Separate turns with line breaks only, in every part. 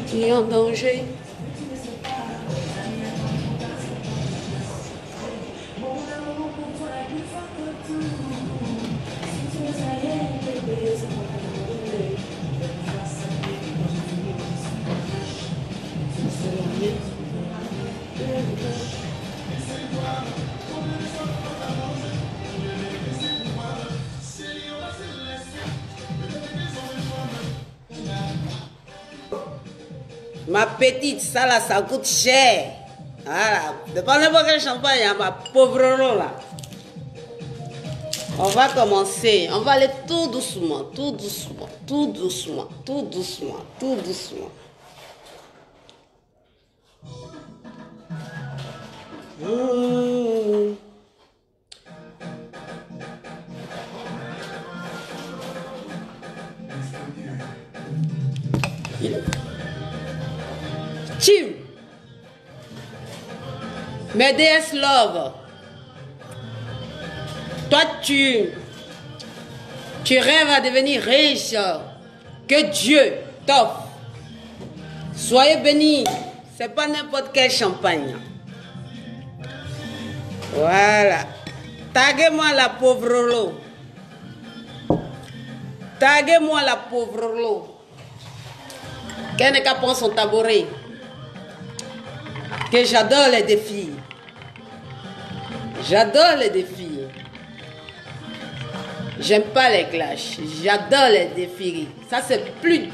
Qui est en danger. Ma petite, ça là, ça coûte cher. Voilà. Ne parlez pas quel champagne, hein, ma pauvre là. On va commencer. On va aller tout doucement, tout doucement, tout doucement, tout doucement, tout doucement. Tim, mes DS Love, toi tu rêves à devenir riche, que Dieu t'offre. Soyez bénis, c'est pas n'importe quel champagne. Voilà, taguez-moi la pauvre Rolo. Taguez-moi la pauvre Rolo. Qu'elle n'est qu'à prendre son tabouret. Que j'adore les défis. J'adore les défis. J'aime pas les clashs. J'adore les défis. Ça, c'est plus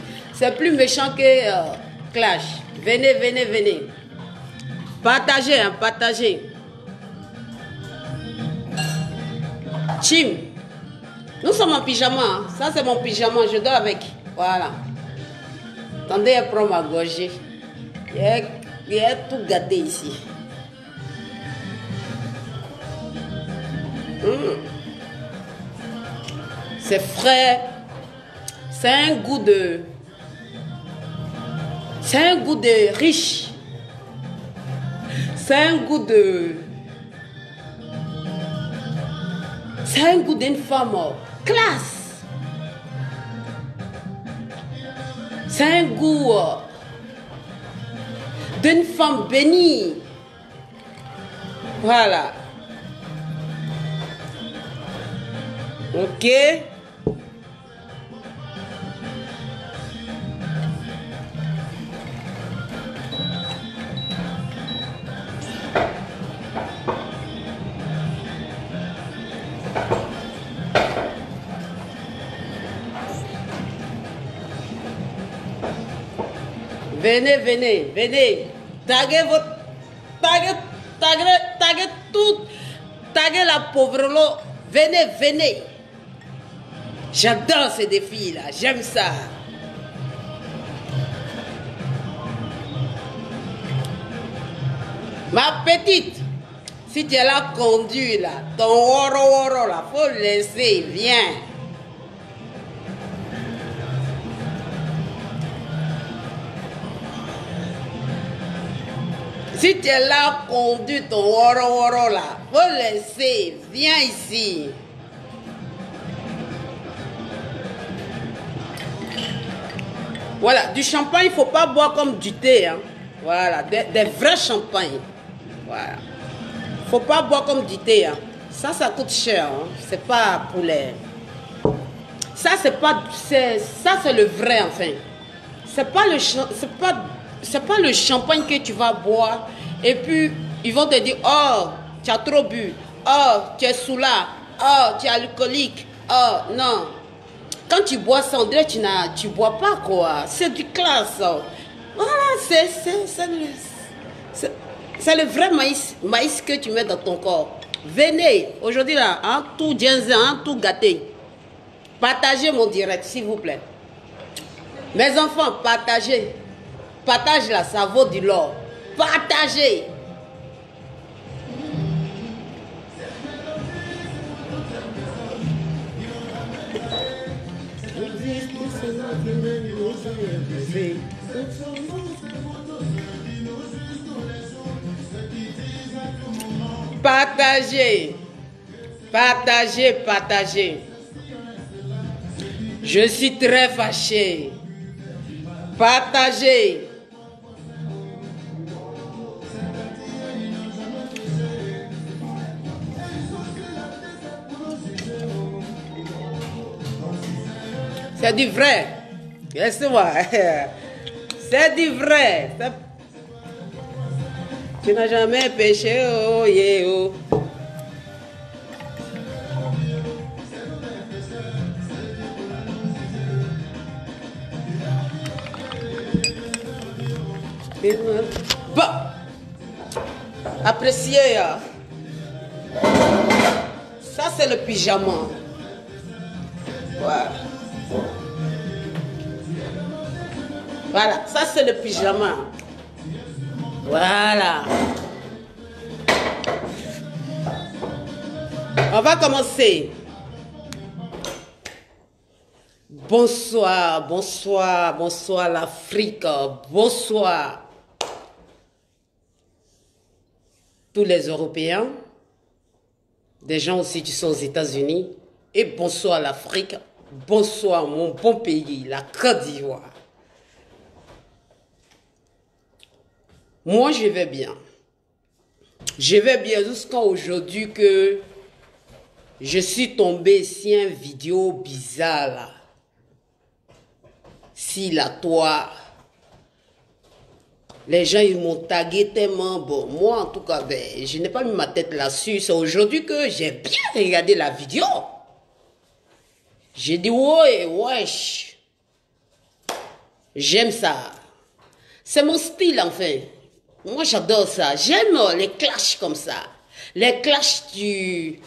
méchant que clash. Venez, venez, venez. Partagez, hein, partagez. Chim. Nous sommes en pyjama. Hein. Ça, c'est mon pyjama. Je dors avec. Voilà. Attendez, elle prend ma gorgée. Il a tout gâté ici. C'est frais. C'est un goût de... C'est un goût de riche. C'est un goût de... C'est un goût d'une femme classe. C'est un goût d'une femme bénie. Voilà. Ok. Venez, venez, venez. Taguez votre... Taguez tout. Taguez la pauvre lot. Venez, venez. J'adore ces défis-là. J'aime ça. Ma petite, si tu es là conduit là, ton oro là, faut le laisser. Viens. Si tu es là, conduit ton oro là, faut laisser, viens ici. Voilà, du champagne, il ne faut pas boire comme du thé. Hein. Voilà, des vrais champagnes. Voilà. Il ne faut pas boire comme du thé. Hein. Ça coûte cher. Hein. C'est pas pour les... Ça, c'est le vrai, enfin. C'est pas le champagne que tu vas boire et puis ils vont te dire oh tu as trop bu, oh tu es sous là, oh tu es alcoolique, oh non. Quand tu bois ça, on dirait tu bois pas quoi. C'est du classe. Voilà, c'est le vrai maïs que tu mets dans ton corps. Venez aujourd'hui là, hein, tout dienzen, hein, tout gâté. Partagez mon direct s'il vous plaît. Mes enfants, partagez. Partage là, ça vaut du l'or. Partagez. Partagez. Partagez, partagez. Je suis très fâché. Partagez. C'est du vrai. Laisse-moi. C'est du vrai. Tu n'as jamais péché, oh yeah, oh. Bon, appréciez. Ça, c'est le pyjama. Voilà. Voilà, ça, c'est le pyjama. Voilà. On va commencer. Bonsoir, bonsoir, bonsoir l'Afrique. Bonsoir. Tous les Européens, des gens aussi qui sont aux États-Unis, et bonsoir l'Afrique, bonsoir mon bon pays, la Côte d'Ivoire. Moi, je vais bien. Je vais bien jusqu'à aujourd'hui que je suis tombé sur une vidéo bizarre là. Si la toi. Les gens, ils m'ont tagué tellement. Bon, moi, en tout cas, ben, je n'ai pas mis ma tête là-dessus. C'est aujourd'hui que j'ai bien regardé la vidéo. J'ai dit, ouais, wesh. J'aime ça. C'est mon style, enfin. Moi, j'adore ça. J'aime les clashs comme ça. Les clashs, les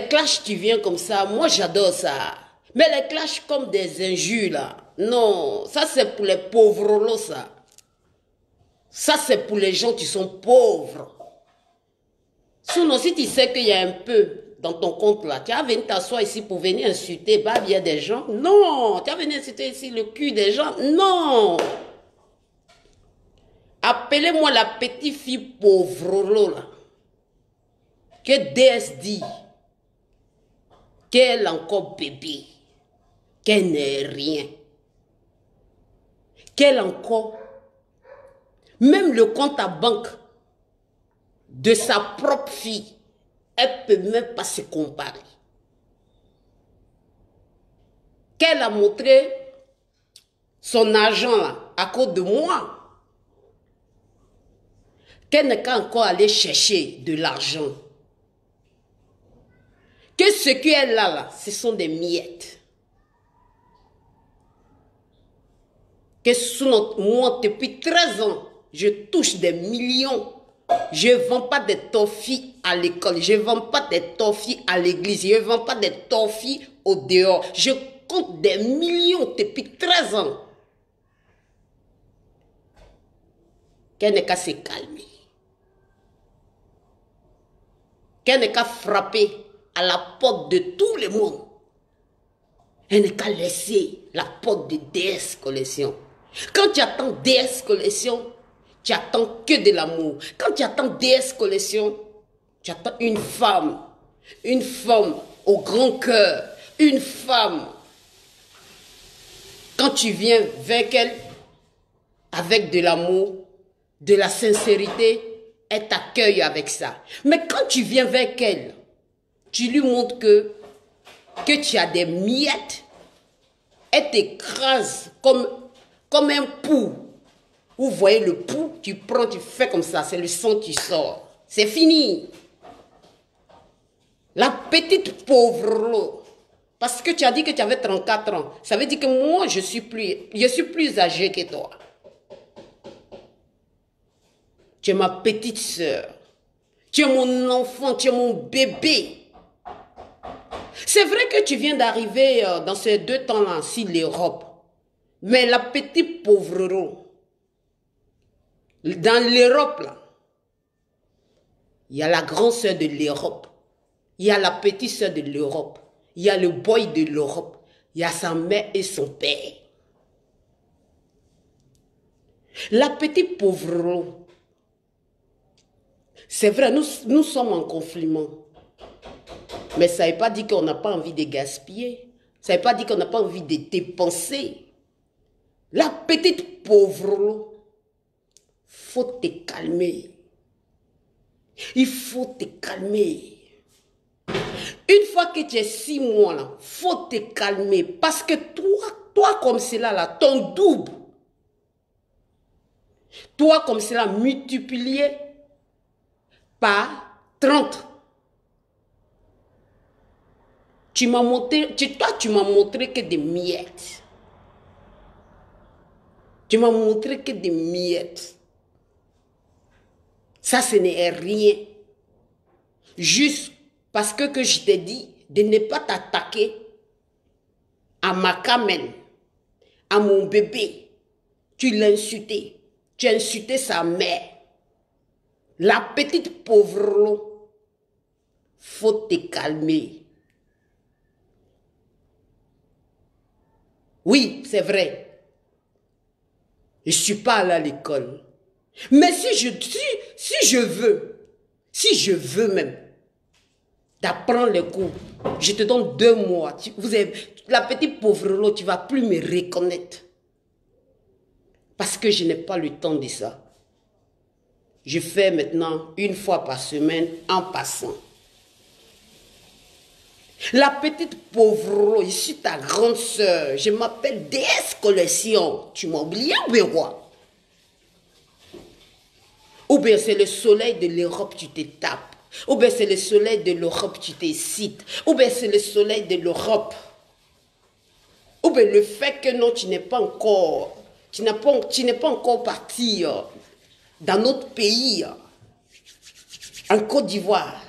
clashs, tu viens comme ça. Moi, j'adore ça. Mais les clashs comme des injures, là. Non, ça c'est pour les pauvres, là, ça. Ça c'est pour les gens qui sont pauvres. Sinon, si tu sais qu'il y a un peu dans ton compte là, tu as venu t'asseoir ici pour venir insulter, bah, bien des gens. Non, tu as venu insulter ici le cul des gens. Non. Appelez-moi la petite fille pauvre, là. Que DS dit qu'elle est encore bébé, qu'elle n'est rien. Qu'elle encore, même le compte à banque de sa propre fille, elle ne peut même pas se comparer. Qu'elle a montré son argent là, à cause de moi. Qu'elle n'est qu'à encore aller chercher de l'argent. Que ce qu'elle a là, ce sont des miettes. Que moi, depuis 13 ans, je touche des millions. Je ne vends pas des toffees à l'école. Je ne vends pas des toffees à l'église. Je ne vends pas des toffees au dehors. Je compte des millions depuis 13 ans. Qu'elle n'est qu'à se calmer. Qu'elle n'est qu'à frapper à la porte de tout le monde. Elle n'est qu'à laisser la porte de DS Collection. Quand tu attends DS Collection, tu attends que de l'amour. Quand tu attends DS Collection, tu attends une femme au grand cœur, une femme. Quand tu viens vers elle, avec de l'amour, de la sincérité, elle t'accueille avec ça. Mais quand tu viens vers elle, tu lui montres que tu as des miettes, elle t'écrase comme un pou. Vous voyez le pou, tu prends, tu fais comme ça, c'est le sang qui sort. C'est fini. La petite pauvre là, parce que tu as dit que tu avais 34 ans, ça veut dire que moi, je suis plus âgé que toi. Tu es ma petite soeur. Tu es mon enfant, tu es mon bébé. C'est vrai que tu viens d'arriver dans ces 2 temps-là, si l'Europe. Mais la petite pauvre, dans l'Europe, là, il y a la grande sœur de l'Europe. Il y a la petite sœur de l'Europe. Il y a le boy de l'Europe. Il y a sa mère et son père. La petite pauvre, c'est vrai, nous sommes en confinement. Mais ça ne veut pas dire qu'on n'a pas envie de gaspiller. Ça ne veut pas dire qu'on n'a pas envie de dépenser. La petite pauvre, faut te calmer. Il faut te calmer. Une fois que tu es 6 mois là, faut te calmer. Parce que toi comme cela là, ton double. Toi comme cela multiplié par 30. Tu m'as montré que des miettes. Tu m'as montré que des miettes. Ça, ce n'est rien. Juste parce que je t'ai dit de ne pas t'attaquer à ma camelle, à mon bébé. Tu l'as insulté. Tu as insulté sa mère. La petite pauvre, faut te calmer. Oui, c'est vrai. Je ne suis pas allé à l'école. Mais si je veux même d'apprendre les cours, je te donne 2 mois. La petite pauvre, tu ne vas plus me reconnaître. Parce que je n'ai pas le temps de ça. Je fais maintenant 1 fois par semaine en passant. La petite pauvre, je suis ta grande soeur. Je m'appelle DS Collection. Tu m'as oublié ou bien quoi? Ou bien c'est le soleil de l'Europe, tu te tapes. Ou bien c'est le soleil de l'Europe, tu t'excites. Ou bien c'est le soleil de l'Europe. Ou bien le fait que non, tu n'es pas encore parti dans notre pays, en Côte d'Ivoire.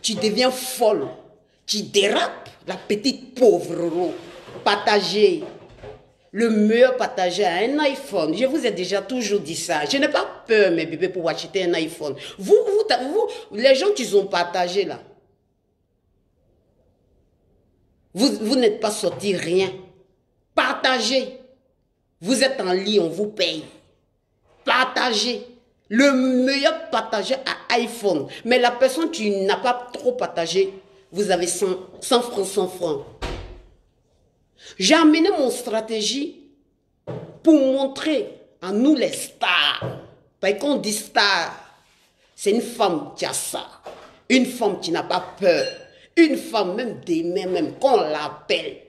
Tu deviens folle. Tu dérapes, la petite pauvre. Partager. Le meilleur partager à un iPhone. Je vous ai déjà toujours dit ça. Je n'ai pas peur, mes bébés, pour acheter un iPhone. Vous, les gens qui ont partagé là, vous n'êtes pas sortis rien. Partagez. Vous êtes en lit, on vous paye. Partagez. Le meilleur partager à iPhone. Mais la personne qui n'a pas trop partagé, vous avez 100 francs, 100 francs. J'ai amené mon stratégie pour montrer à nous les stars. Parce qu'on dit star, c'est une femme qui a ça. Une femme qui n'a pas peur. Une femme même demain, même quand on l'appelle,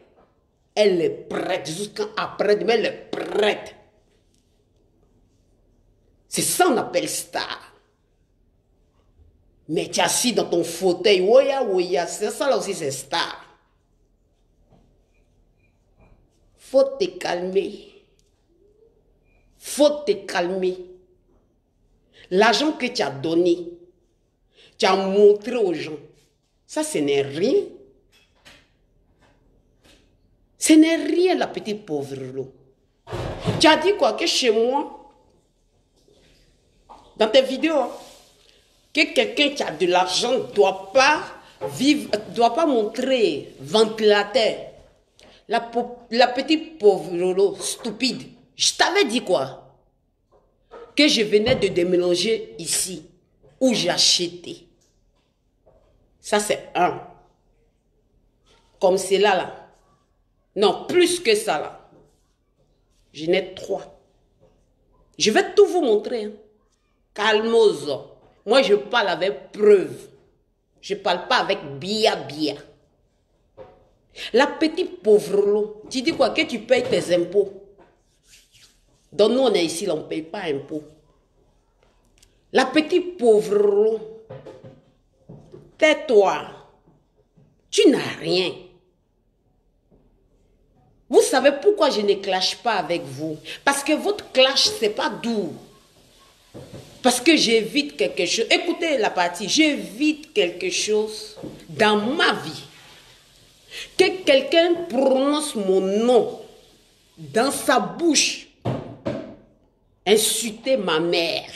elle est prête. Jusqu'après demain, elle est prête. C'est ça qu'on appelle star. Mais tu es assis dans ton fauteuil, ouya, c'est ça là aussi, c'est star. Faut te calmer. Faut te calmer. L'argent que tu as donné, tu as montré aux gens, ça ce n'est rien. Ce n'est rien la petite pauvre. Tu as dit quoi? Que chez moi, dans tes vidéos, que quelqu'un qui a de l'argent ne doit pas vivre, doit pas montrer ventilateur. La petite pauvre Lolo, stupide. Je t'avais dit quoi? Que je venais de déménager ici, où j'ai acheté. Ça, c'est 1. Comme c'est là. Non, plus que ça, là. Je n'ai 3. Je vais tout vous montrer. Hein. Calmoso. Moi, je parle avec preuve. Je ne parle pas avec bia. La petite pauvre, tu dis quoi? Que tu payes tes impôts. Donc nous, on est ici, là, on ne paye pas impôts. La petite pauvre, tais-toi. Tu n'as rien. Vous savez pourquoi je ne clash pas avec vous? Parce que votre clash, ce n'est pas doux. Parce que j'évite quelque chose. Écoutez la partie. J'évite quelque chose dans ma vie. Que quelqu'un prononce mon nom dans sa bouche. Insulter ma mère.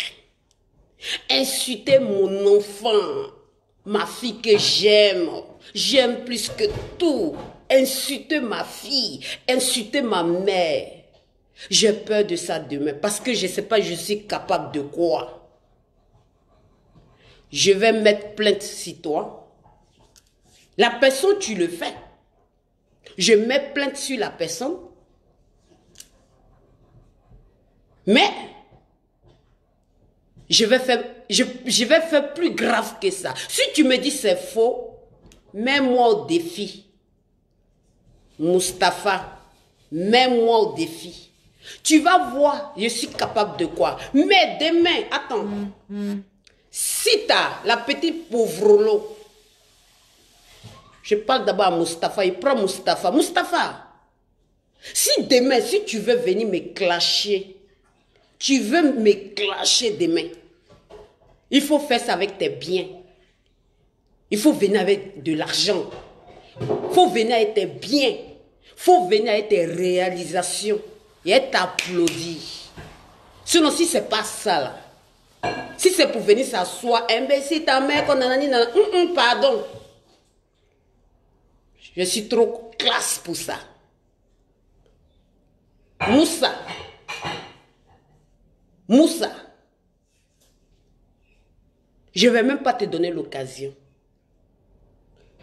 Insulter mon enfant. Ma fille que j'aime. J'aime plus que tout. Insulter ma fille. Insulter ma mère. J'ai peur de ça demain. Parce que je ne sais pas je suis capable de quoi. Je vais mettre plainte sur toi. La personne, tu le fais. je mets plainte sur la personne. Mais, je vais faire plus grave que ça. Si tu me dis c'est faux, mets-moi au défi. Mustapha, mets-moi au défi. Tu vas voir, je suis capable de quoi. Mais demain, attends. Si tu as la petite pauvrolo, je parle d'abord à Mustapha, il prend Mustapha. Mustapha, si demain, si tu veux venir me clasher, tu veux me clasher demain, il faut faire ça avec tes biens. Il faut venir avec de l'argent. Il faut venir avec tes biens. Il faut venir avec tes réalisations. Et être applaudi. Sinon, si ce n'est pas ça, là, si c'est pour venir s'asseoir, imbécile, ta mère, pardon. Je suis trop classe pour ça. Moussa. Moussa. Je ne vais même pas te donner l'occasion.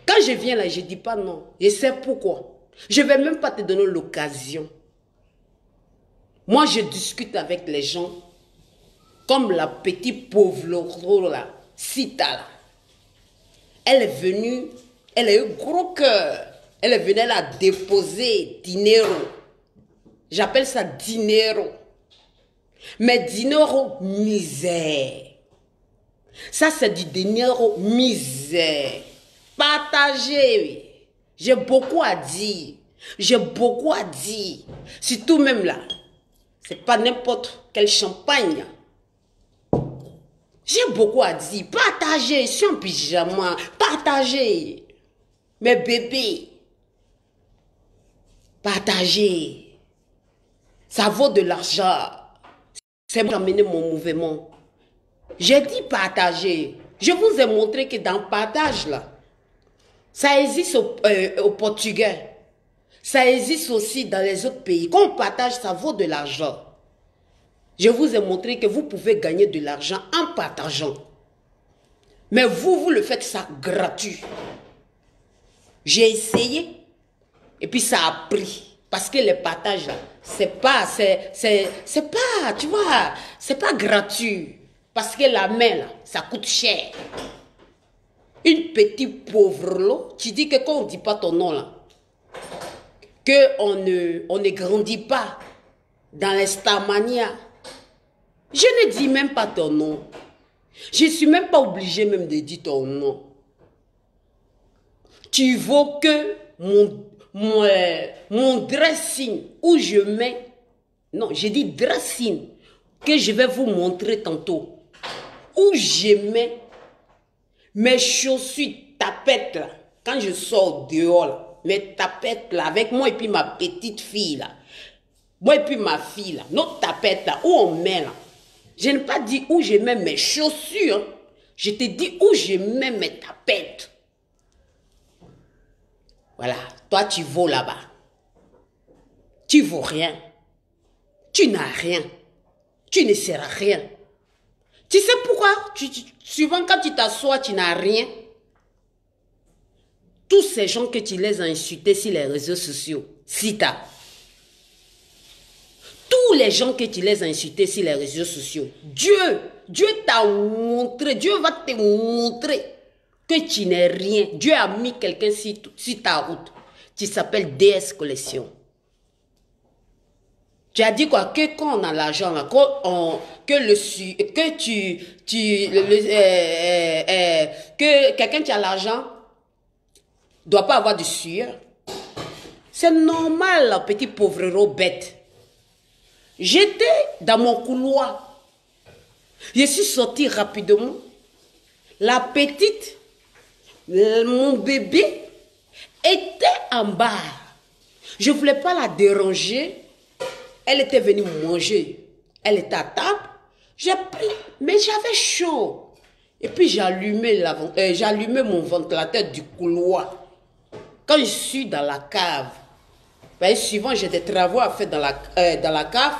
Quand je viens là, je ne dis pas non. Je sais pourquoi. Je ne vais même pas te donner l'occasion. Moi, je discute avec les gens comme la petite pauvre là, Sita là. Elle est venue, elle a eu gros cœur. Elle est venue, elle a déposé dinero. J'appelle ça dinero. Mais dinero misère. Ça, c'est du dinero misère. Partagez. J'ai beaucoup à dire. J'ai beaucoup à dire. Surtout même là. C'est pas n'importe quel champagne. J'ai beaucoup à dire. Partagez. Je suis en pyjama. Partagez. Mes bébés. Partagez. Ça vaut de l'argent. C'est pour amener mon mouvement. J'ai dit partager. Je vous ai montré que dans le partage, là, ça existe au Portugais. Ça existe aussi dans les autres pays. Quand on partage, ça vaut de l'argent. Je vous ai montré que vous pouvez gagner de l'argent en partageant. Mais vous le faites ça gratuit. J'ai essayé et puis ça a pris. Parce que les partages, c'est pas, tu vois, c'est pas gratuit. Parce que la main, là, ça coûte cher. Une petite pauvre lot, tu dis que quand on ne dit pas ton nom, là, qu'on ne grandit pas dans les Starmania. Je ne dis même pas ton nom. Je ne suis même pas obligé même de dire ton nom. Tu vaux que mon dressing où je mets, non, j'ai dit dressing, que je vais vous montrer tantôt, où je mets mes chaussures tapettes là, quand je sors dehors là, mes tapettes là, avec moi et puis ma petite fille là, moi et puis ma fille là, notre tapette là, où on met là, je n'ai pas dit où je mets mes chaussures, je te dis où je mets mes tapettes. Voilà, toi tu vaux là-bas. Tu vaux rien. Tu n'as rien. Tu ne seras rien. Tu sais pourquoi? Souvent quand tu t'assois, tu n'as rien. Tous ces gens que tu les as insultés sur les réseaux sociaux, si tu as. Tous les gens que tu les as insultés sur les réseaux sociaux, Dieu t'a montré, Dieu va te montrer que tu n'es rien. Dieu a mis quelqu'un sur ta route. Tu s'appelles DS Collection. Tu as dit quoi? Que quand on a l'argent, que quelqu'un qui a l'argent ne doit pas avoir de sueur. C'est normal, petit pauvre bête. J'étais dans mon couloir. Je suis sortie rapidement. La petite, mon bébé, était en bas. Je ne voulais pas la déranger. Elle était venue manger. Elle était à table. J'ai pris, mais j'avais chaud. Et puis j'allumais mon ventilateur du couloir. Quand je suis dans la cave, ben, souvent j'ai des travaux à faire dans la cave.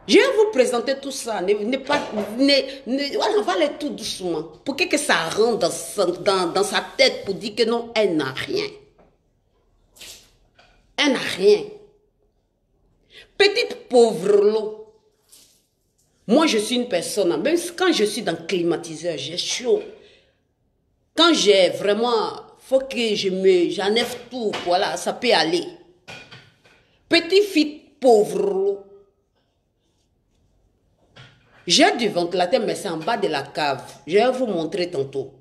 Je vais vous présenter tout ça. On va aller tout doucement. Pour que ça rentre dans sa tête pour dire que non, elle n'a rien. Elle n'a rien. Petite pauvre lot. Moi, je suis une personne, même quand je suis dans le climatiseur, j'ai chaud. Quand j'ai vraiment, faut que j'enlève tout, voilà, ça peut aller. Petite fille pauvre lot. J'ai du ventilateur, mais c'est en bas de la cave. Je vais vous montrer tantôt.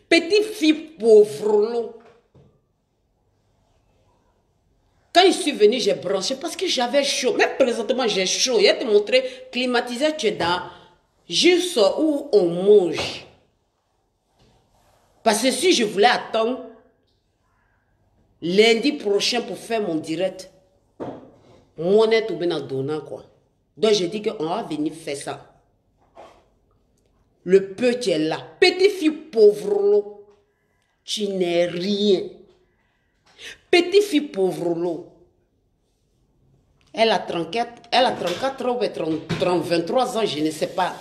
Petite fille pauvre lot. Quand je suis venu, j'ai branché parce que j'avais chaud. Même présentement, j'ai chaud. Je vais te montrer, climatiseur, tu es dans juste où on mange. Parce que si je voulais attendre lundi prochain pour faire mon direct, mon est tout bien en donnant quoi. Donc je dis qu'on va venir faire ça. Le peu tu es là. Petite fille pauvre, tu n'es rien. Petite fille pauvre lot. Elle a 34 ans, 23 ans, je ne sais pas.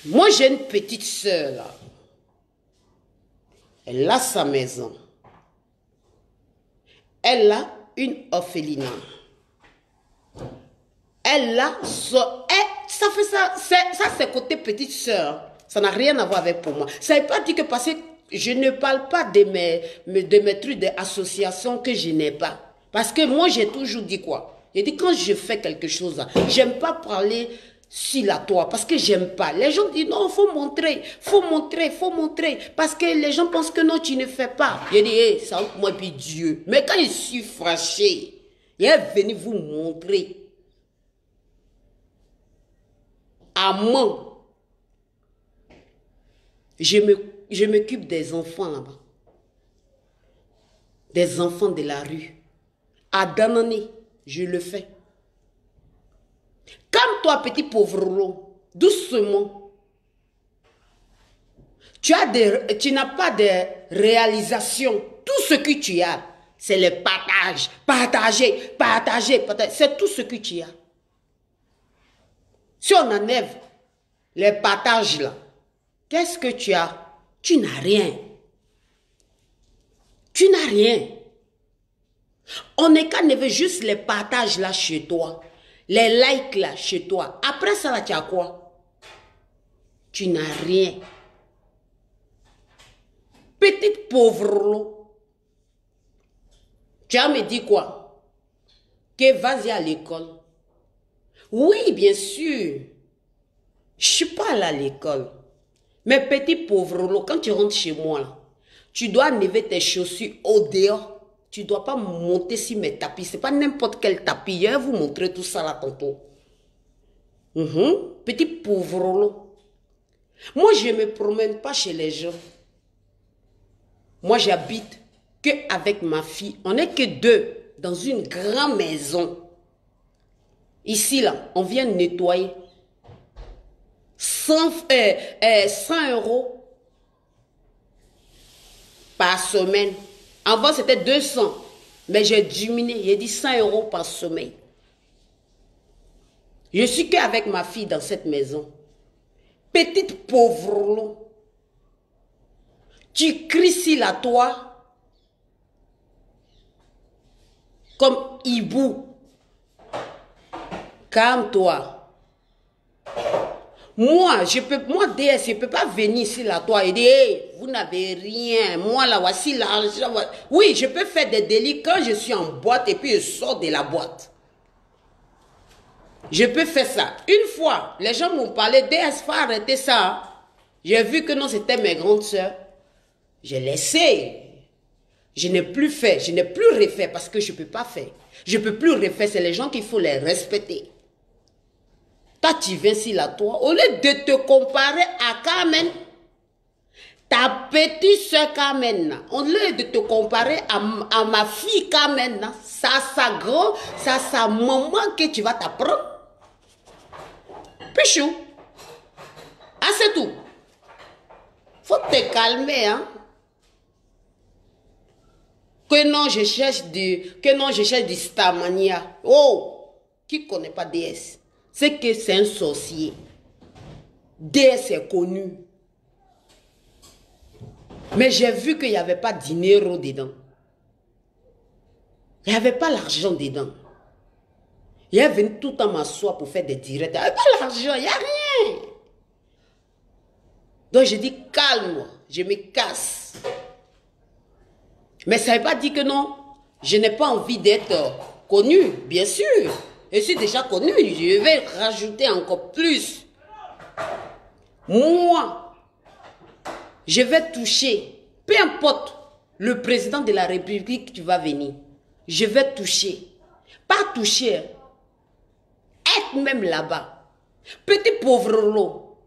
Moi, j'ai une petite soeur là. Elle a sa maison. Elle a une orphelinat. Elle a ça fait ça, c'est côté petite soeur. Ça n'a rien à voir avec pour moi. Ça ne veut pas dire que parce que je ne parle pas de mes trucs d'association que je n'ai pas. Parce que moi, j'ai toujours dit quoi? J'ai dit quand je fais quelque chose, j'aime pas parler sur la toile parce que j'aime pas. Les gens disent non, faut montrer, faut montrer, faut montrer. Parce que les gens pensent que non, tu ne fais pas. J'ai dit, hey, c'est entre moi et Dieu. Mais quand je suis fâché, il est venu vous montrer. Amant. Je m'occupe des enfants là-bas. Des enfants de la rue. À Danone, je le fais. Comme toi, petit pauvre lot, doucement. Tu n'as pas de réalisation. Tout ce que tu as, c'est le partage. Partager, partager, partager. C'est tout ce que tu as. Si on enlève les partages là, qu'est-ce que tu as? Tu n'as rien. Tu n'as rien. On n'est qu'à enlever juste les partages là chez toi. Les likes là chez toi. Après ça là, tu as quoi? Tu n'as rien. Petite pauvre lot. Tu as me dit quoi? Que vas-y à l'école. Oui, bien sûr. Je ne suis pas allée à l'école. Mais petit pauvre lot, quand tu rentres chez moi, là, tu dois enlever tes chaussures au dehors. Tu ne dois pas monter sur mes tapis. Ce n'est pas n'importe quel tapis. Je vais vous montrer tout ça là tantôt. Petit pauvre lot. Moi, je ne me promène pas chez les gens. Moi, j'habite qu'avec ma fille. On n'est que deux dans une grande maison. Ici, là, on vient nettoyer. 100 € par semaine. Avant, c'était 200. Mais j'ai diminué. J'ai dit 100 € par semaine. Je suis qu'avec ma fille dans cette maison. Petite pauvre lot. Tu cries sur la toit comme hibou. Calme-toi. Moi, DS, je ne peux pas venir sur la toit et dire, hey, vous n'avez rien. Moi, là, voici l'argent. Oui, je peux faire des délits quand je suis en boîte et puis je sors de la boîte. Je peux faire ça. Une fois, les gens m'ont parlé, DS, faut arrêter ça. J'ai vu que non, c'était mes grandes sœurs. J'ai laissé. Je n'ai plus fait, je n'ai plus refait parce que je ne peux pas faire. Je ne peux plus refaire, c'est les gens qu'il faut les respecter. Toi, tu viens sur la toit, au lieu de te comparer à Carmen, ta petite soeur Carmen, au lieu de te comparer à ma fille Carmen, ça sa maman que tu vas t'apprendre. Pichou. Ah, c'est tout. Faut te calmer, hein. Que non, je cherche du Starmania. Oh, qui connaît pas DS? C'est que c'est un sorcier. DS est connu. Mais j'ai vu qu'il n'y avait pas de dinero dedans. Il n'y avait pas l'argent dedans. Il est venu tout le temps m'asseoir pour faire des directs. Il n'y avait pas l'argent, il n'y a rien. Donc j'ai dit, calme-moi, je me casse. Mais ça ne veut pas dire que non, je n'ai pas envie d'être connu, bien sûr. Je suis déjà connu, je vais rajouter encore plus. Moi, je vais toucher, peu importe le président de la République qui va venir, je vais toucher. Pas toucher, être même là-bas. Petit pauvre lot,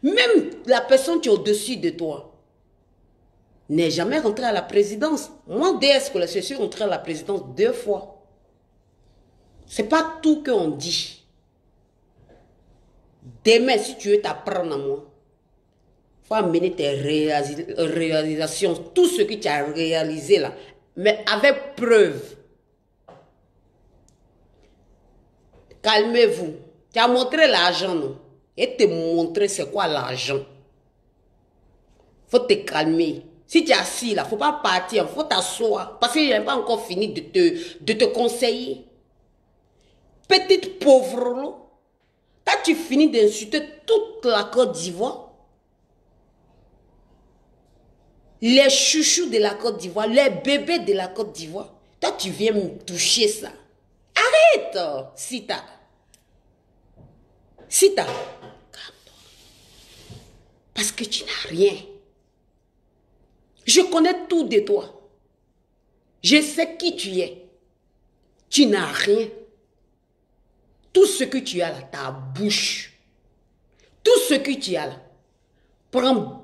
même la personne qui est au-dessus de toi, n'est jamais rentré à la présidence. Moi, DS, je suis rentré à la présidence 2 fois. Ce n'est pas tout qu'on dit. Demain, si tu veux t'apprendre à moi, il faut amener tes réalisations, tout ce que tu as réalisé là, mais avec preuve. Calmez-vous. Tu as montré l'argent, non? Et te montrer c'est quoi l'argent. Il faut te calmer. Si tu es assis là, il ne faut pas partir, il faut t'asseoir. Parce que je n'ai pas encore fini de te conseiller. Petite pauvre lot. Quand tu finis d'insulter toute la Côte d'Ivoire, les chouchous de la Côte d'Ivoire, les bébés de la Côte d'Ivoire, toi tu viens me toucher ça. Arrête, Sita. Sita, calme-toi. Parce que tu n'as rien. Je connais tout de toi. Je sais qui tu es. Tu n'as rien. Tout ce que tu as là, ta bouche. Tout ce que tu as là. Prends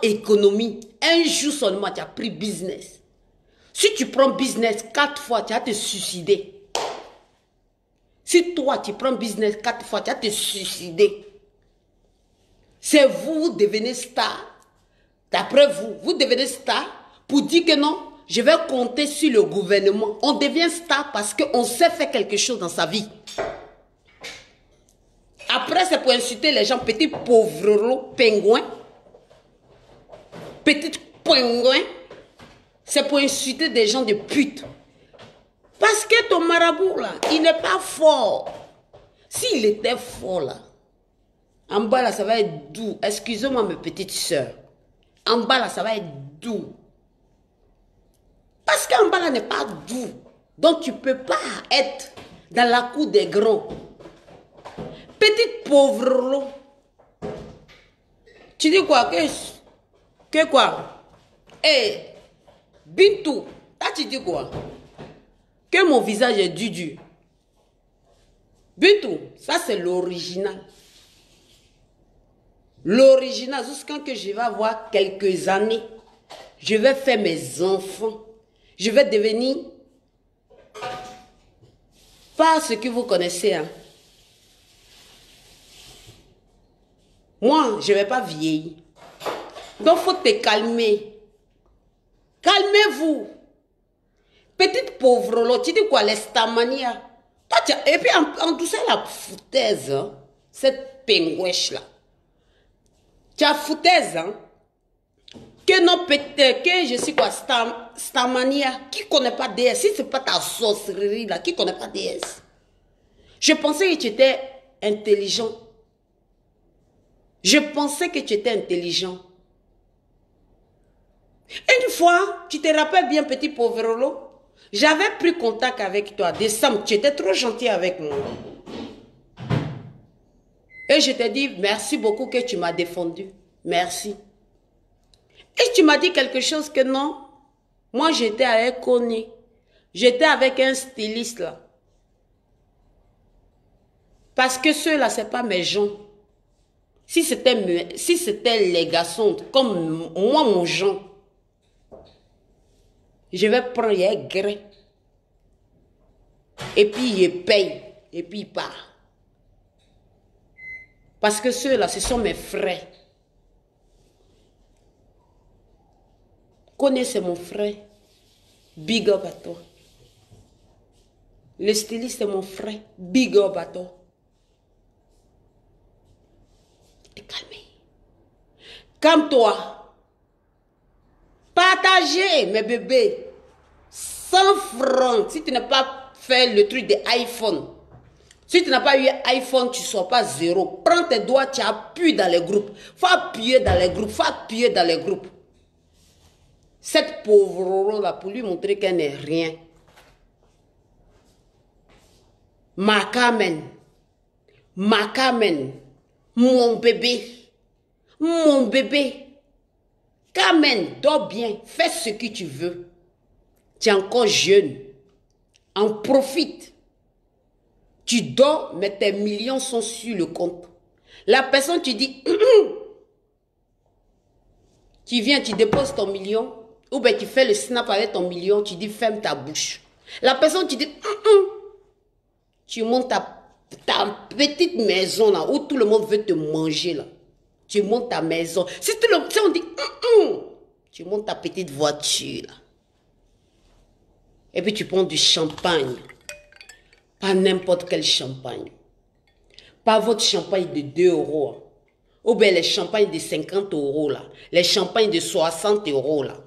économie. Un jour seulement, tu as pris business. Si tu prends business 4 fois, tu vas te suicider. Si toi, tu prends business 4 fois, tu vas te suicider. C'est vous devenez star. D'après vous, vous devenez star pour dire que non, je vais compter sur le gouvernement. On devient star parce qu'on sait faire quelque chose dans sa vie. Après, c'est pour insulter les gens, petit pauvre pingouin. Petit pingouin. C'est pour insulter des gens de pute. Parce que ton marabout, là, il n'est pas fort. S'il était fort, là, en bas, là, ça va être doux. Excusez-moi, mes petites soeurs. En bas, là, ça va être doux. Parce qu'en bas, là, n'est pas doux. Donc, tu ne peux pas être dans la cour des grands. Petite pauvre lot. Tu dis quoi? Que quoi? Eh, Bintou, là, tu dis quoi? Que mon visage est dudu. Bintou, ça, c'est l'original. L'original, jusqu'à que je vais avoir quelques années, je vais faire mes enfants. Je vais devenir pas ce que vous connaissez. Hein. Moi, je ne vais pas vieillir. Donc, il faut te calmer. Calmez-vous. Petite pauvre, là, tu dis quoi, l'estamania. Et puis, en douceur, la foutaise, hein, cette pingouèche-là. Tu as foutaise, hein? Que non, peut-être, que je suis quoi, Stamania, qui ne connaît pas DS? Si ce n'est pas ta sorcellerie, là, qui ne connaît pas DS? Je pensais que tu étais intelligent. Je pensais que tu étais intelligent. Une fois, tu te rappelles bien, petit pauvre lot, j'avais pris contact avec toi, décembre, tu étais trop gentil avec moi. Et je t'ai dit, merci beaucoup que tu m'as défendu. Merci. Et tu m'as dit quelque chose que non. Moi, j'étais avec Connie. J'étais avec un styliste là. Parce que ceux-là, ce n'est pas mes gens. Si c'était les garçons, comme moi, mon gens, je vais prendre un gré. Et puis, il paye. Et puis, il part. Parce que ceux-là, ce sont mes frères. Connaissez mon frère. Big up à toi. Le styliste est mon frère. Big up à toi. T'es calmé. Calme-toi. Partagez, mes bébés. 100 francs. Si tu n'as pas fait le truc de iPhone. Si tu n'as pas eu iPhone, tu ne sors pas zéro. Prends tes doigts, tu appuies dans les groupes. Faut appuyer dans les groupes. Faut appuyer dans les groupes. Cette pauvre là, pour lui montrer qu'elle n'est rien. Ma Carmen. Ma Carmen. Mon bébé. Mon bébé. Carmen, dors bien. Fais ce que tu veux. Tu es encore jeune. En profite. Tu dors, mais tes millions sont sur le compte. La personne, tu dis, tu viens, tu déposes ton million, ou bien tu fais le snap avec ton million, tu dis, ferme ta bouche. La personne, tu dis, tu montes ta petite maison là, où tout le monde veut te manger là. Tu montes ta maison. Si on dit, tu montes ta petite voiture là. Et puis tu prends du champagne. Pas n'importe quel champagne. Pas votre champagne de 2 euros. Ou bien les champagnes de 50 euros là. Les champagnes de 60 euros là.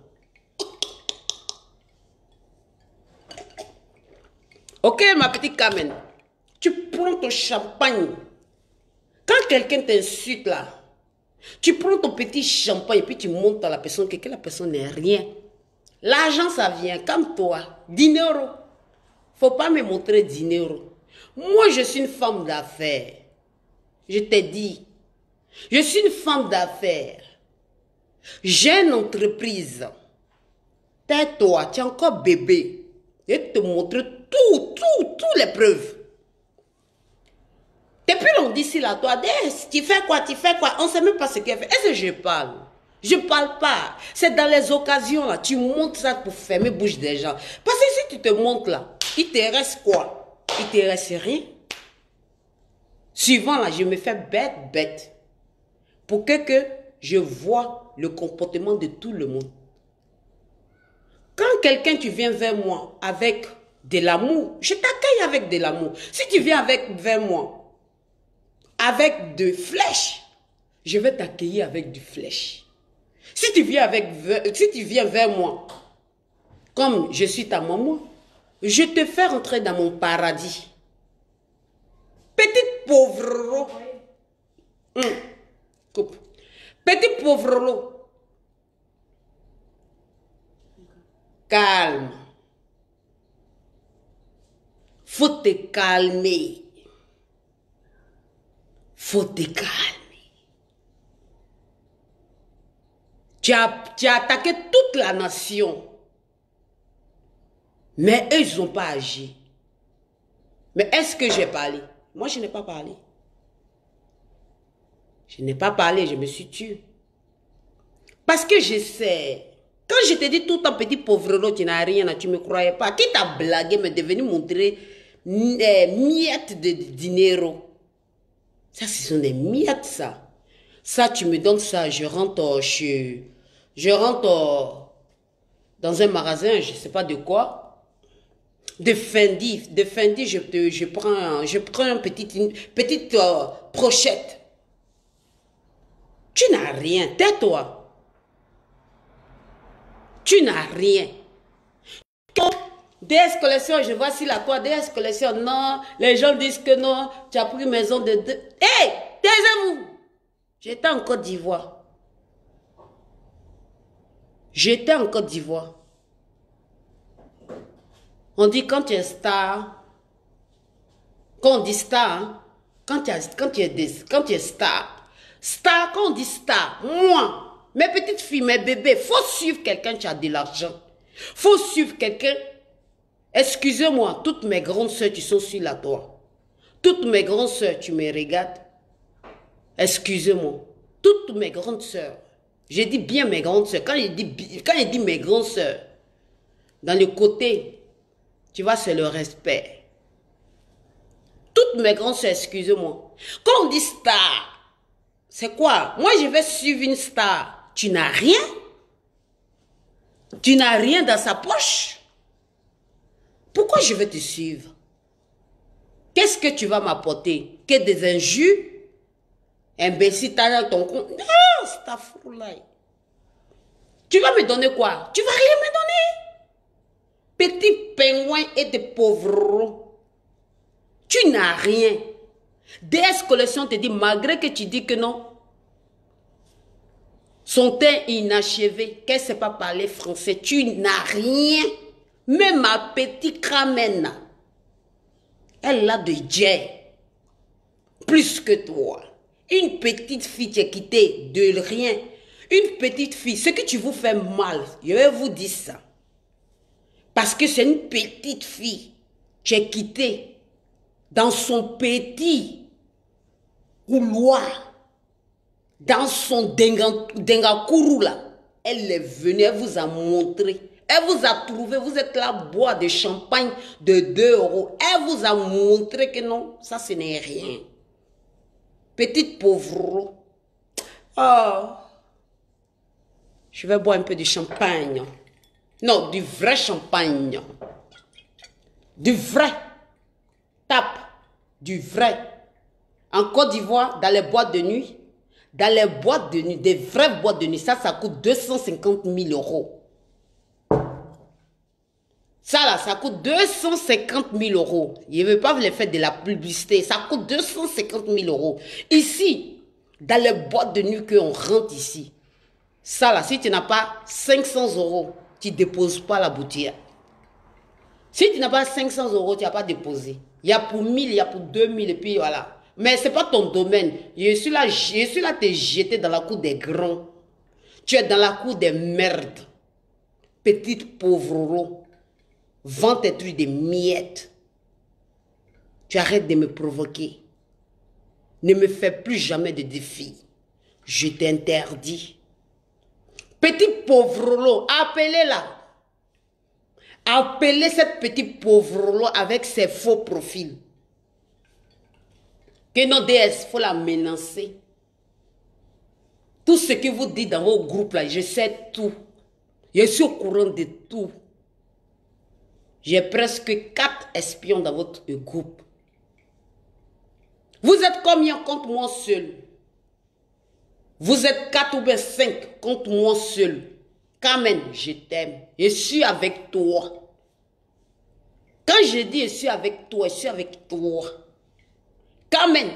Ok, ma petite Carmen. Tu prends ton champagne. Quand quelqu'un t'insulte là, tu prends ton petit champagne et puis tu montes à la personne que la personne n'est rien. L'argent, ça vient. Comme toi. 10 euros. Faut pas me montrer 10 euros. Moi, je suis une femme d'affaires. Je t'ai dit. Je suis une femme d'affaires. J'ai une entreprise. Tais-toi, tu es encore bébé. Je vais te montrer toutes les preuves. Depuis on dit ici là, toi, tu fais quoi, on ne sait même pas ce qu'elle fait. Est-ce que je parle? Je ne parle pas. C'est dans les occasions là, tu montes ça pour fermer la bouche des gens. Parce que si tu te montes là, il te reste quoi? Il te reste rien. Souvent là, je me fais bête. Pour que je vois le comportement de tout le monde. Quand quelqu'un, tu viens vers moi avec de l'amour, je t'accueille avec de l'amour. Si tu viens vers moi avec de flèches, je vais t'accueillir avec du flèche. Si tu viens vers moi, comme je suis ta maman, je te fais rentrer dans mon paradis. Petite pauvre. Coupe. Petit pauvre. Calme. Faut te calmer. Faut te calmer. Tu as attaqué toute la nation. Mais eux, ils n'ont pas agi. Mais est-ce que j'ai parlé? Moi, je n'ai pas parlé. Je n'ai pas parlé, je me suis tué. Parce que je sais. Quand je te dis tout un petit pauvre, tu n'as rien, tu ne me croyais pas. Qui t'a blagué, mais devenu montrer miettes de dinero. Ça, ce sont des miettes, ça. Ça, tu me donnes ça, je rentre dans un magasin, je ne sais pas de quoi. De Fendi, je prends une petite brochette. Tu n'as rien, tais-toi. Tu n'as rien. DS Collection, je vois si la toi, DS Collection, non. Les gens disent que non, tu as pris maison de deux. Hé, taisez-vous. J'étais en Côte d'Ivoire. On dit quand tu es star, quand on dit star, hein, quand tu es star, quand on dit star, moi, mes petites filles, mes bébés, faut suivre quelqu'un qui a de l'argent. Faut suivre quelqu'un. Excusez-moi, toutes mes grandes soeurs qui sont sur la toile. Toutes mes grandes soeurs, tu me regardes. Excusez-moi. Toutes mes grandes soeurs. Je dis bien mes grandes soeurs. Quand je dis mes grandes soeurs, dans le côté, tu vois, c'est le respect. Toutes mes grandes soeurs, excusez-moi. Quand on dit star, c'est quoi? Moi, je vais suivre une star. Tu n'as rien? Tu n'as rien dans sa poche? Pourquoi je vais te suivre? Qu'est-ce que tu vas m'apporter? Que des injures? Imbécile, t'as dans ton compte? Non, c'est ta foule là. Tu vas me donner quoi? Tu vas rien me donner. Petit pingouin et des pauvres. Tu n'as rien. DS Collection te dit, malgré que tu dis que non, son teint inachevé, qu'elle ne sait pas parler français, tu n'as rien. Même ma petite Carmen, elle a de Dieu. Plus que toi. Une petite fille qui est quittée de rien. Une petite fille, ce que tu vous fais mal, je vais vous dire ça. Parce que c'est une petite fille. Tu es quittée dans son petit couloir. Dans son dengakourou là. Elle est venue, elle vous a montré. Elle vous a trouvé, vous êtes là, boire de champagne de 2 €. Elle vous a montré que non, ça ce n'est rien. Petite pauvre. Oh. Je vais boire un peu de champagne. Non, du vrai champagne. Du vrai. Tape. Du vrai. En Côte d'Ivoire, dans les boîtes de nuit. Dans les boîtes de nuit, des vraies boîtes de nuit, ça coûte 250 000 €. Ça là, ça coûte 250 000 €. Je ne veux pas vous les faire de la publicité. Ça coûte 250 000 €. Ici, dans les boîtes de nuit qu'on rentre ici, ça là, si tu n'as pas 500 €, tu ne déposes pas la boutique. Si tu n'as pas 500 €, tu n'as pas déposé. Il y a pour 1000, il y a pour 2000 et puis voilà. Mais ce n'est pas ton domaine. Je suis là te jeter dans la cour des grands. Tu es dans la cour des merdes. Petite pauvre. Vends tes trucs de miettes. Tu arrêtes de me provoquer. Ne me fais plus jamais de défis. Je t'interdis. Petite pauvre, appelez-la. Appelez cette petite pauvre avec ses faux profils. Que non, DS, il faut la menacer. Tout ce que vous dites dans vos groupes là, je sais tout. Je suis au courant de tout. J'ai presque 4 espions dans votre groupe. Vous êtes combien contre moi seul? Vous êtes 4 ou bien 5 contre moi seul. Carmen, je t'aime. Je suis avec toi. Quand je dis je suis avec toi, je suis avec toi. Carmen,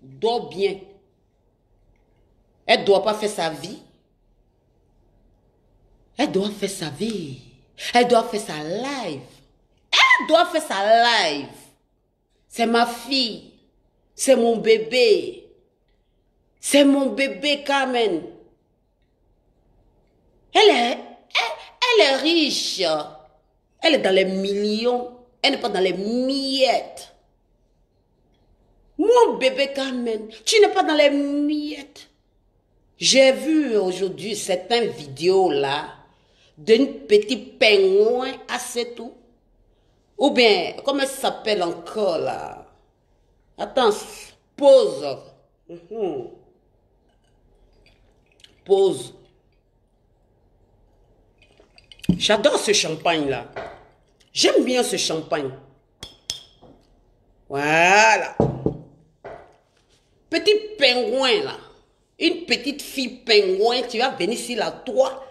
dors bien. Elle ne doit pas faire sa vie. Elle doit faire sa vie. Elle doit faire sa live. Elle doit faire sa live. C'est ma fille. C'est mon bébé. C'est mon bébé, Carmen. Elle est riche. Elle est dans les millions. Elle n'est pas dans les miettes. Mon bébé Carmen, tu n'es pas dans les miettes. J'ai vu aujourd'hui certaines vidéos là d'un petit pingouin assez tout. Ou bien, comment ça s'appelle encore là? Attends, pause. Pause. J'adore ce champagne là. J'aime bien ce champagne. Voilà. Petit pingouin là. Une petite fille pingouin, tu vas venir ici là, toi.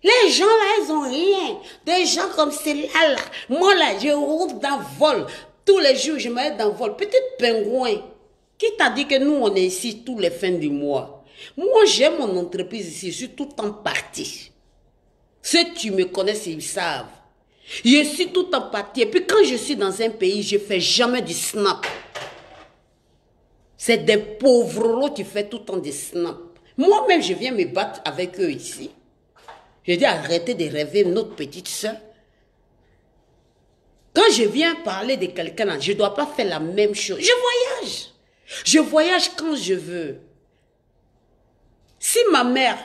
Les gens là, ils ont rien. Des gens comme celle-là, là. Moi là, je roule dans le vol. Tous les jours, je me mets dans le vol. Petit pingouin. Qui t'a dit que nous, on est ici tous les fins du mois? Moi, j'ai mon entreprise ici. Je suis tout le temps parti. Ceux qui me connaissent, ils savent. Je suis tout le temps parti. Et puis quand je suis dans un pays, je ne fais jamais du snap. C'est des pauvres qui font tout le temps des snaps. Moi-même, je viens me battre avec eux ici. Je dis arrêtez de rêver notre petite soeur. Quand je viens parler de quelqu'un, je ne dois pas faire la même chose. Je voyage. Je voyage quand je veux. Si ma mère,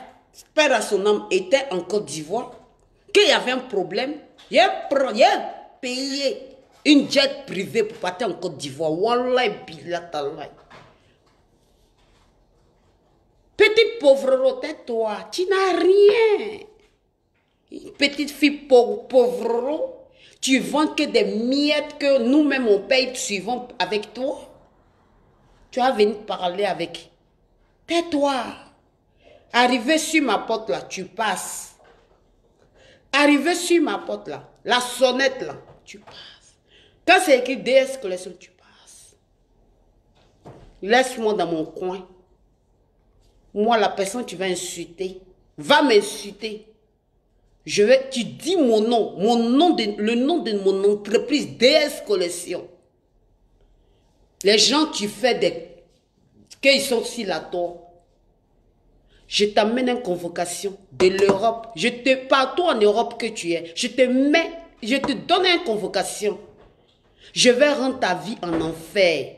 père à son âme, était en Côte d'Ivoire, qu'il y avait un problème, j'ai payé une jet privée pour partir en Côte d'Ivoire. Wallah billahi. Petite pauvre, tais-toi, tu n'as rien. Une petite fille pauvre, tu vends que des miettes que nous-mêmes on paye suivant avec toi. Tu vas venir parler avec. Tais-toi. Arrivé sur ma porte là, tu passes. Arrivé sur ma porte là, la sonnette là, tu passes. Quand c'est écrit DS Collection, tu passes. Laisse-moi dans mon coin. Moi, la personne tu vas insulter, va m'insulter. Tu dis mon nom, le nom de mon entreprise, DS Collection. Les gens qui font qu'ils sont si là toi. Je t'amène une convocation de l'Europe. Partout en Europe que tu es, je te donne une convocation. Je vais rendre ta vie en enfer.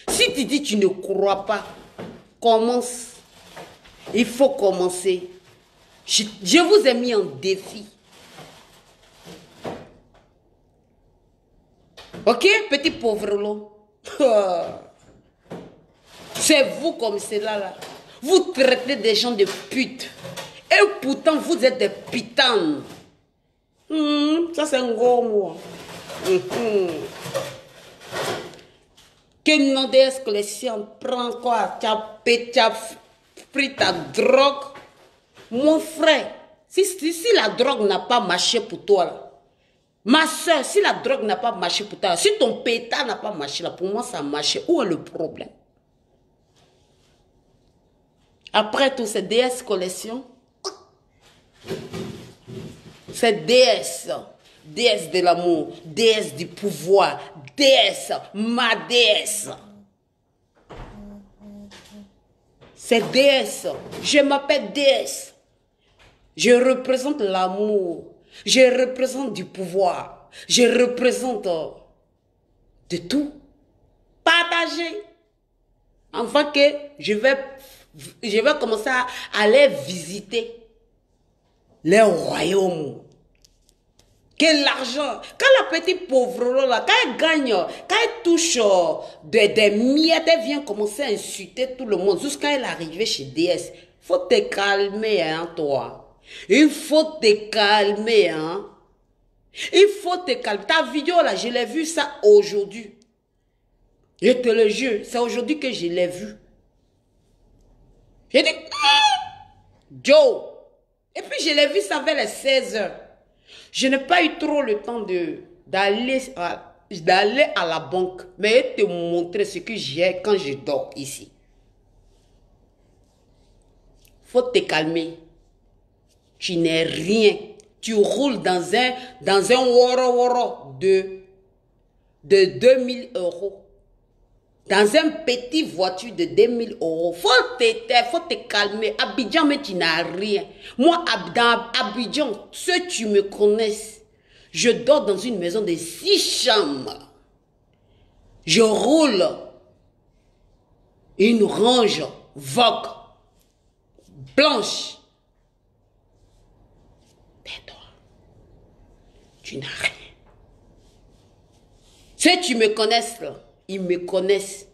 Si tu dis que tu ne crois pas, commence. Il faut commencer. Je vous ai mis en défi. Ok, petit pauvre lot. C'est vous comme cela là. Vous traitez des gens de putes. Et pourtant, vous êtes des putanes. Ça, c'est un gros mot. Que non DS Collection prend quoi? Tu as pris ta drogue. Mon frère, si la drogue n'a pas marché pour toi, là, ma soeur, si la drogue n'a pas marché pour toi, si ton pétard n'a pas marché, là, pour moi, ça a marché. Où est le problème? Après tout, c'est DS Collection. C'est DS. DS de l'amour. DS du pouvoir. DS. Ma DS. C'est DS. Je m'appelle DS. Je représente l'amour. Je représente du pouvoir. Je représente de tout. Partager. Enfin que je vais commencer à aller visiter les royaumes. Que l'argent, quand la petite pauvre là, quand elle gagne, quand elle touche des miettes, elle vient commencer à insulter tout le monde. Jusqu'à elle arriver chez DS. Faut te calmer, hein, toi. Il faut te calmer, hein. Il faut te calmer. Ta vidéo là, je l'ai vu ça aujourd'hui. Je te le jure, c'est aujourd'hui que je l'ai vu. J'ai dit, Joe. Et puis je l'ai vu ça vers les 16 h. Je n'ai pas eu trop le temps d'aller à la banque, mais te montrer ce que j'ai quand je dors ici. Faut te calmer. Tu n'es rien. Tu roules dans un woro de 2000 €. Dans une petite voiture de 2000 €. Faut te calmer. Abidjan, mais tu n'as rien. Moi, dans Abidjan, ceux qui me connaissent, je dors dans une maison de 6 chambres. Je roule une Range Vogue blanche. Tais-toi. Tu n'as rien. Ceux qui me connaissent, là, ils me connaissent.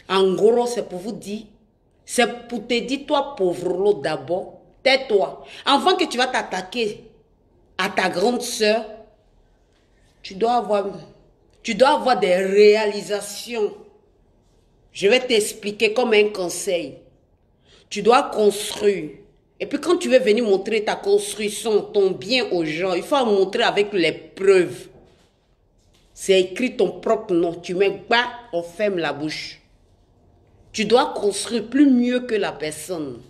En gros, c'est pour vous dire, c'est pour te dire, toi, pauvre lot, d'abord, tais-toi. Avant que tu vas t'attaquer à ta grande sœur, tu dois avoir des réalisations. Je vais t'expliquer comme un conseil. Tu dois construire. Et puis quand tu veux venir montrer ta construction, ton bien aux gens, il faut montrer avec les preuves. C'est écrit ton propre nom. Tu mets bas, on ferme la bouche. Tu dois construire plus mieux que la personne.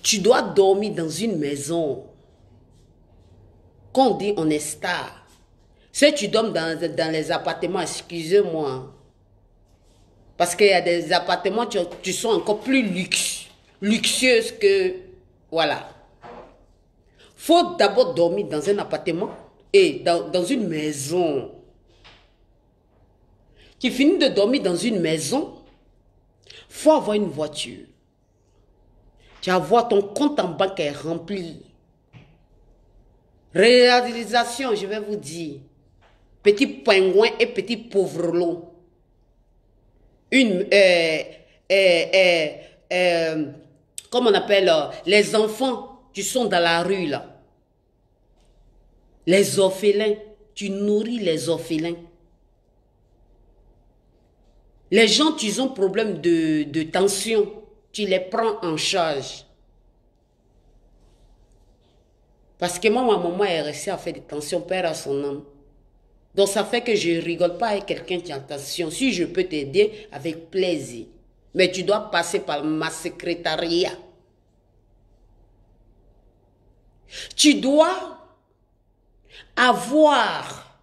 Tu dois dormir dans une maison. Quand on dit on est star. Si tu dors dans les appartements, excusez-moi. Parce qu'il y a des appartements qui sont encore plus luxueux que... Voilà. Faut d'abord dormir dans un appartement et dans une maison. Tu finis de dormir dans une maison, faut avoir une voiture. Tu vas voir ton compte en banque est rempli. Réalisation, je vais vous dire. Petit pingouin et petit pauvre lot. Comment on appelle les enfants qui sont dans la rue là. Les orphelins, tu nourris les orphelins. Les gens qui ont problème de tension, tu les prends en charge. Parce que moi, ma maman est restée à faire des tensions, père à son âme. Donc ça fait que je ne rigole pas avec quelqu'un qui a tension. Si je peux t'aider, avec plaisir. Mais tu dois passer par ma secrétariat. Tu dois avoir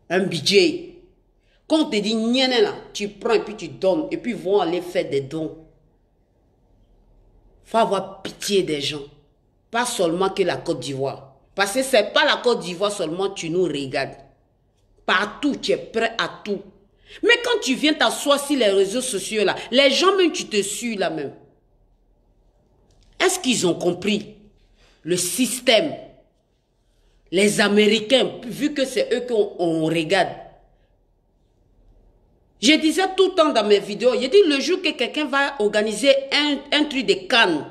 un budget. Quand on te dit nienne là, tu prends et puis tu donnes. Et puis ils vont aller faire des dons. Il faut avoir pitié des gens. Pas seulement que la Côte d'Ivoire. Parce que ce n'est pas la Côte d'Ivoire seulement, tu nous regardes. Partout, tu es prêt à tout. Mais quand tu viens t'asseoir sur les réseaux sociaux là, les gens même tu te suis là même. Est-ce qu'ils ont compris le système? Les Américains, vu que c'est eux qu'on regarde. Je disais tout le temps dans mes vidéos, je dis le jour que quelqu'un va organiser un truc de Cannes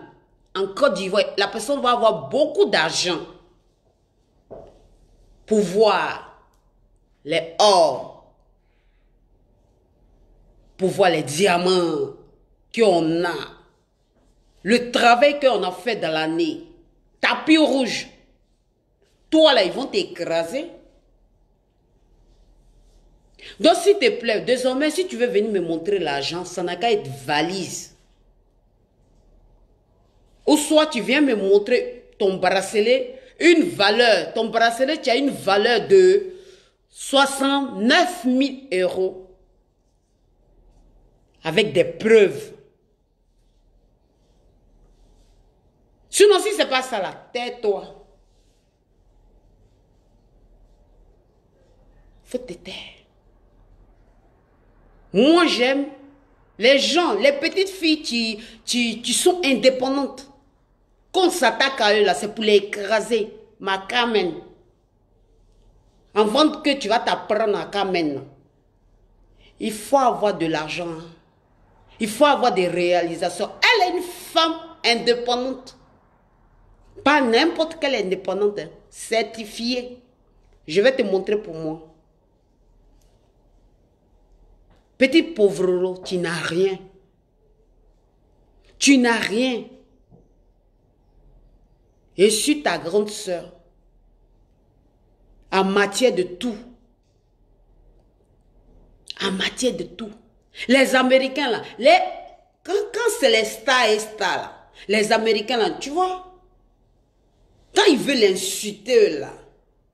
en Côte d'Ivoire, la personne va avoir beaucoup d'argent pour voir les or, pour voir les diamants qu'on a, le travail qu'on a fait dans l'année, tapis rouge. Toi là, ils vont t'écraser. Donc s'il te plaît, désormais, si tu veux venir me montrer l'argent, ça n'a qu'à être valise. Ou soit tu viens me montrer ton bracelet, une valeur. Ton bracelet, tu as une valeur de 69 000 €. Avec des preuves. Sinon, si ce n'est pas ça là, tais-toi. Faut te taire. Moi, j'aime les gens, les petites filles qui sont indépendantes. Quand on s'attaque à eux, là, c'est pour les écraser. Ma Carmen. Avant que tu vas t'apprendre à Carmen, il faut avoir de l'argent. Il faut avoir des réalisations. Elle est une femme indépendante. Pas n'importe quelle indépendante. Hein. Certifiée. Je vais te montrer pour moi. Petit pauvre, tu n'as rien. Tu n'as rien. Je suis ta grande sœur. En matière de tout. En matière de tout. Les Américains là, quand c'est les stars et stars là, les Américains là, tu vois, quand ils veulent insulter eux là,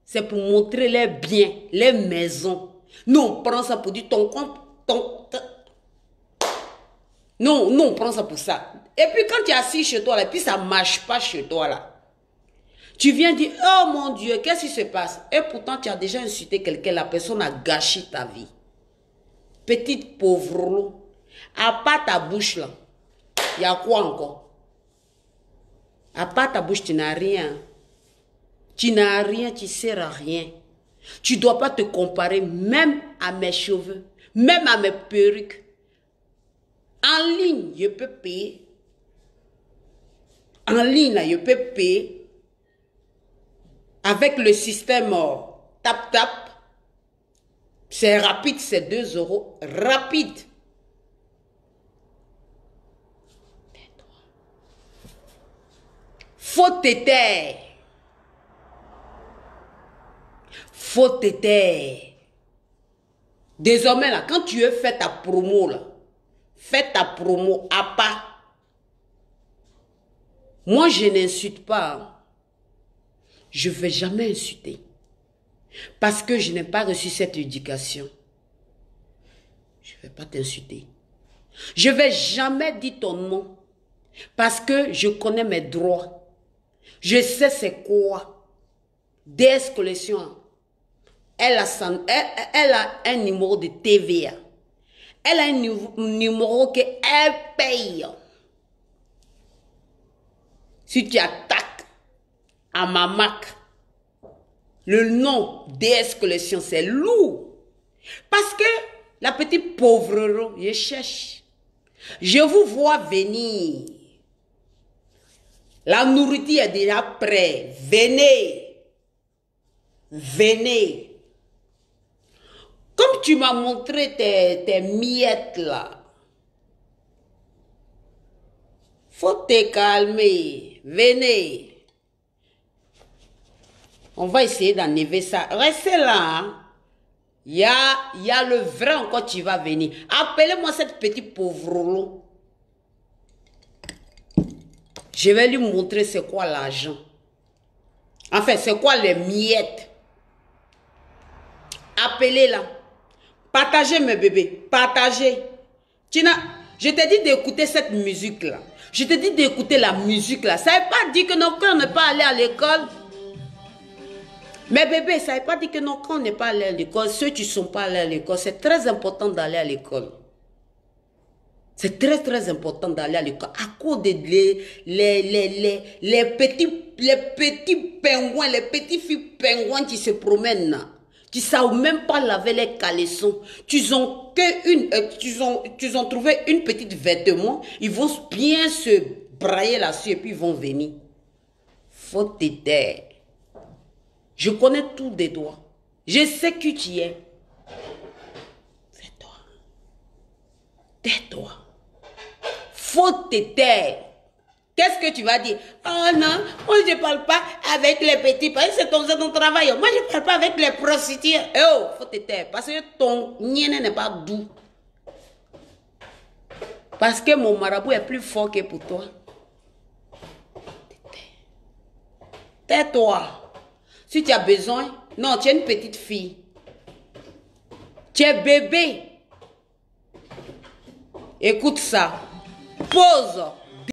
c'est pour montrer les biens, les maisons. Nous on prend ça pour dire ton compte. Non, on prend ça pour ça. Et puis quand tu es assis chez toi, là, et puis ça ne marche pas chez toi, là. Tu viens dire, oh mon Dieu, qu'est-ce qui se passe? Et pourtant, tu as déjà insulté quelqu'un, la personne a gâché ta vie. Petite pauvre, à part ta bouche, là, il y a quoi encore? À part ta bouche, tu n'as rien. Tu n'as rien, tu ne sers à rien. Tu ne dois pas te comparer même à mes cheveux, même à mes perruques. En ligne, je peux payer. En ligne, là, je peux payer. Avec le système tap-tap. C'est rapide, c'est 2 €. Rapide. Faut te taire. Faut te taire. Désormais, là, quand tu veux faire ta promo, là, fais ta promo à pas. Moi, je n'insulte pas. Je ne vais jamais insulter. Parce que je n'ai pas reçu cette éducation. Je ne vais pas t'insulter. Je ne vais jamais dire ton nom. Parce que je connais mes droits. Je sais c'est quoi. DS Collection. Elle a un numéro de TVA. Elle a un numéro qu'elle paye. Si tu attaques à ma marque, le nom DS Collection, c'est lourd. Parce que la petite pauvre, je cherche. Je vous vois venir. La nourriture est déjà prête. Venez. Venez. Comme tu m'as montré tes miettes là, faut te calmer. Venez. On va essayer d'enlever ça. Restez là. Hein. Il y a le vrai encore qui va venir. Appelez-moi cette petite pauvre. Je vais lui montrer c'est quoi l'argent. Enfin, c'est quoi les miettes. Appelez-la. Partagez mes bébés. Partagez. Tina, je t'ai dit d'écouter cette musique-là. Je t'ai dit d'écouter la musique-là. Ça ne veut pas dire que nos cœurs n'est pas allé à l'école. Mais bébé, ça ne veut pas dire que nos cœurs n'est pas allé à l'école. Ceux qui ne sont pas allés à l'école, c'est très important d'aller à l'école. C'est très très important d'aller à l'école. À cause des les petits pingouins, les petites filles pingouins qui se promènent là. Qui ne savent même pas laver les caleçons. Ils ont trouvé une petite vêtement. Ils vont bien se brailler là-dessus et puis ils vont venir. Faut te taire. Je connais tout des doigts. Je sais qui tu es. Tais-toi. Tais-toi. Faut te taire. Qu'est-ce que tu vas dire? Oh non, moi je ne parle pas avec les petits, parce que c'est ton travail. Moi je ne parle pas avec les prostituées. Oh, faut te taire, parce que ton nienne n'est pas doux. Parce que mon marabout est plus fort que pour toi. Tais-toi. Si tu as besoin, non, tu es une petite fille. Tu es bébé. Écoute ça. Pause.